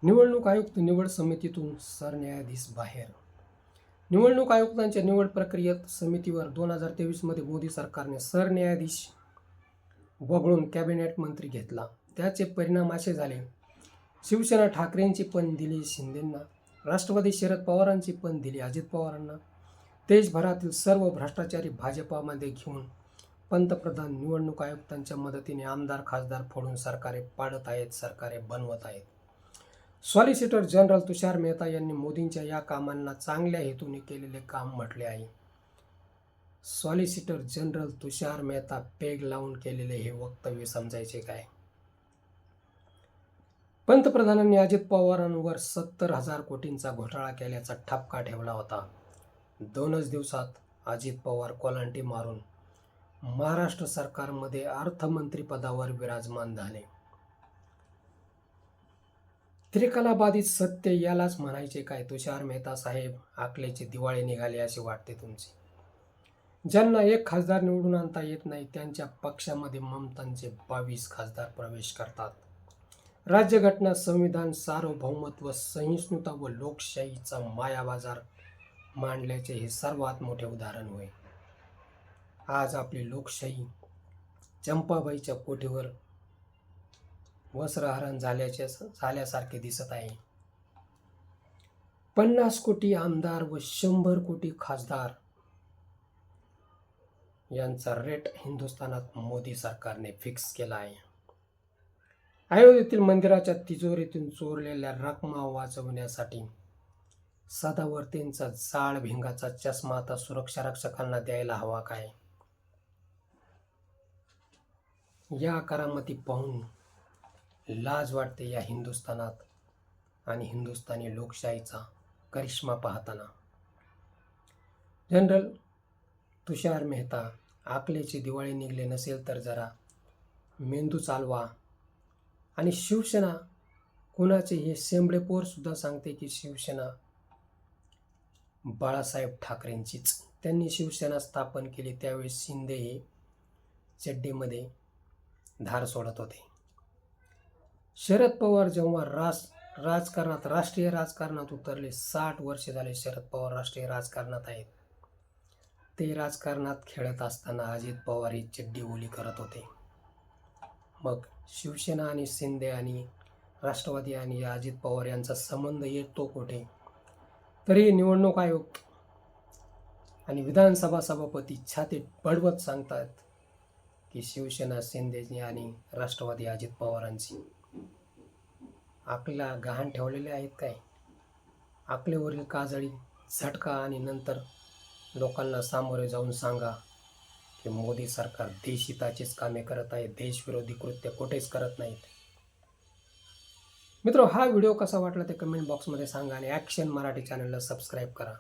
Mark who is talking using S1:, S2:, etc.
S1: निवडणूक आयुक्त निवड समितीतून सरन्यायाधीश बाहेर. निवडणूक आयुक्तांच्या निवड प्रक्रियेत समितीवर 2023 मध्ये मोदी सरकारने सरन्यायाधीश वगळून कॅबिनेट मंत्री घेतला. त्याचे परिणाम असे झाले. शिवसेना ठाकरेंची पण दिली शिंदेंना, राष्ट्रवादी शरद पवारांची पण दिली अजित पवारांना. देशभरातील सर्व भ्रष्टाचारी भाजपामध्ये घेऊन पंतप्रधान निवडणूक आयुक्तांच्या मदतीने आमदार खासदार फोडून सरकारे पाडत आहेत, सरकारे बनवत आहेत. सॉलिसिटर जनरल तुषार मेहता यांनी मोदींच्या या कामांना चांगल्या हेतूने केलेले काम म्हटले आहे. Solicitor general Tushar Mehta peg लावून केलेले हे वक्तव्य समजायचे काय? पंतप्रधानांनी अजित पवारांवर 70,000 कोटींचा घोटाळा केल्याचा ठपका ठेवला होता. 2च दिवसात अजित पवार कोलांटी मारून महाराष्ट्र सरकारमध्ये अर्थमंत्री पदावर विराजमान झाले. त्रिकलाबाधित सत्य यालाच म्हणायचे काय? तुषार मेहता साहेब, आकलेची दिवाळी निघाली असे वाटते तुमचे. ज्यांना एक खासदार निवडून आणता येत नाही त्यांच्या पक्षामध्ये ममतांचे 22 खासदार प्रवेश करतात. राज्यघटना, संविधान, सार्वभौमत्व, सहिष्णुता व लोकशाहीचा मायाबाजार मांडल्याचे हे सर्वात मोठे उदाहरण होय. आज आपली लोकशाही चंपाबाईच्या कोठीवर वस्त्रहरण झाल्यासारखे दिसत आहे. 50 कोटी आमदार व 100 कोटी खासदार यांचा रेट हिंदुस्थानात मोदी सरकारने फिक्स केला आहे. अयोध्येतील मंदिराच्या तिजोरीतून चोरलेल्या रकमा वाचवण्यासाठी सदावर्तींचा जाळ भिंगाचा चष्मा आता सुरक्षा रक्षकांना द्यायला हवा काय? या करामती पाहून लाज वाटते या हिंदुस्थानात आणि हिंदुस्थानी लोकशाहीचा करिश्मा पाहताना. जनरल तुषार मेहता, आकलेची दिवाळी निघले नसेल तर जरा मेंदू चालवा. आणि शिवसेना कुणाचे हे शेंबडेपोर सुद्धा सांगते की शिवसेना बाळासाहेब ठाकरेंचीच. त्यांनी शिवसेना स्थापन केली त्यावेळेस शिंदे हे चड्डीमध्ये धार सोडत होते. शरद पवार जेव्हा राजकारणात राष्ट्रीय राजकारणात उतरले, 60 वर्ष झाले शरद पवार राष्ट्रीय राजकारणात आहेत. ते राजकारणात खेळत असताना अजित पवार ही चड्डी ओली करत होते. मग शिवसेना आणि शिंदे आणि राष्ट्रवादी आणि अजित पवार यांचा संबंध येतो कुठे? तरी निवडणूक आयोग आणि विधानसभा सभापती छातीत बडवत सांगतात की शिवसेना शिंदेची आणि राष्ट्रवादी अजित पवारांची. आकला गहाण ठेवलेले आहेत काय? आकलेवरील काजळी झटका आणि नंतर लोकांना सामोरे जाऊन सांगा की मोदी सरकार देशहिताचीच कामे करत आहे, देशविरोधी कृत्य कुठेच करत नाहीत. मित्र, हा व्हिडिओ कसा वाटला ते कमेंट बॉक्समध्ये सांगा आणि ॲक्शन मराठी चॅनलला सबस्क्राईब करा.